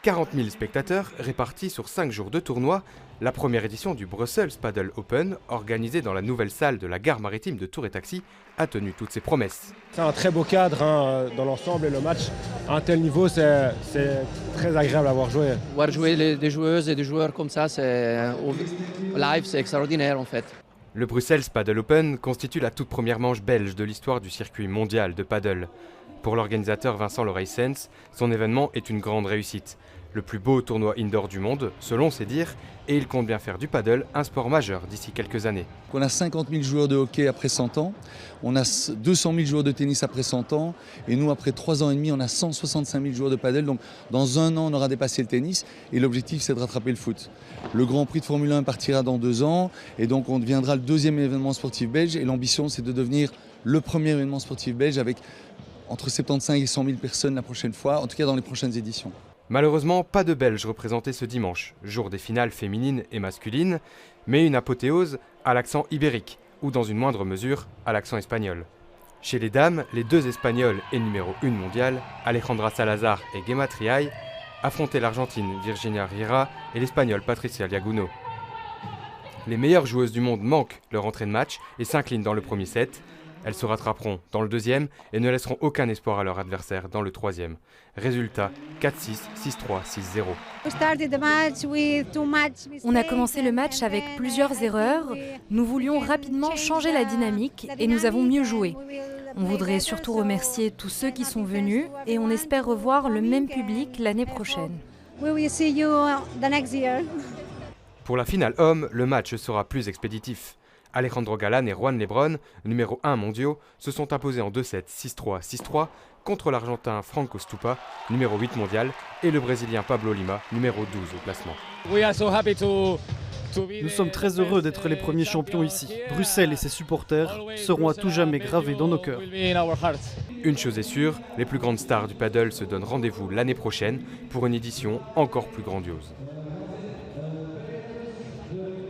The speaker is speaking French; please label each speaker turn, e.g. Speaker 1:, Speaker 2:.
Speaker 1: 40 000 spectateurs répartis sur 5 jours de tournoi, la première édition du Brussels Padel Open, organisée dans la nouvelle salle de la gare maritime de Tour et Taxi, a tenu toutes ses promesses.
Speaker 2: C'est un très beau cadre dans l'ensemble et le match à un tel niveau, c'est très agréable à voir jouer.
Speaker 3: Voir jouer des joueuses et des joueurs comme ça, live, c'est extraordinaire en fait.
Speaker 1: Le Brussels Padel Open constitue la toute première manche belge de l'histoire du circuit mondial de paddle. Pour l'organisateur Vincent Loreissens, son événement est une grande réussite. Le plus beau tournoi indoor du monde, selon ses dires, et il compte bien faire du paddle un sport majeur d'ici quelques années.
Speaker 4: On a 50 000 joueurs de hockey après 100 ans, on a 200 000 joueurs de tennis après 100 ans, et nous après 3 ans et demi, on a 165 000 joueurs de paddle. Donc dans un an, on aura dépassé le tennis, et l'objectif c'est de rattraper le foot. Le Grand Prix de Formule 1 partira dans 2 ans, et donc on deviendra le deuxième événement sportif belge, et l'ambition c'est de devenir le premier événement sportif belge avec entre 75 et 100 000 personnes la prochaine fois, en tout cas dans les prochaines éditions.
Speaker 1: Malheureusement, pas de Belges représentés ce dimanche, jour des finales féminines et masculines, mais une apothéose à l'accent ibérique, ou dans une moindre mesure, à l'accent espagnol. Chez les dames, les deux Espagnols et numéro 1 mondiale, Alejandra Salazar et Gemma Triay, affrontaient l'Argentine Virginia Riera et l'Espagnole Patricia Liaguno. Les meilleures joueuses du monde manquent leur entrée de match et s'inclinent dans le premier set. Elles se rattraperont dans le deuxième et ne laisseront aucun espoir à leur adversaire dans le troisième. Résultat 4-6, 6-3, 6-0.
Speaker 5: On a commencé le match avec plusieurs erreurs. Nous voulions rapidement changer la dynamique et nous avons mieux joué. On voudrait surtout remercier tous ceux qui sont venus et on espère revoir le même public l'année prochaine.
Speaker 1: Pour la finale homme, le match sera plus expéditif. Alejandro Galán et Juan Lebrón, numéro 1 mondiaux, se sont imposés en 2-7, 6-3, 6-3 contre l'Argentin Franco Stupa, numéro 8 mondial, et le Brésilien Pablo Lima, numéro 12 au classement.
Speaker 6: Nous sommes très heureux d'être les premiers champions ici. Bruxelles et ses supporters seront à tout jamais gravés dans nos cœurs.
Speaker 1: Une chose est sûre, les plus grandes stars du paddle se donnent rendez-vous l'année prochaine pour une édition encore plus grandiose.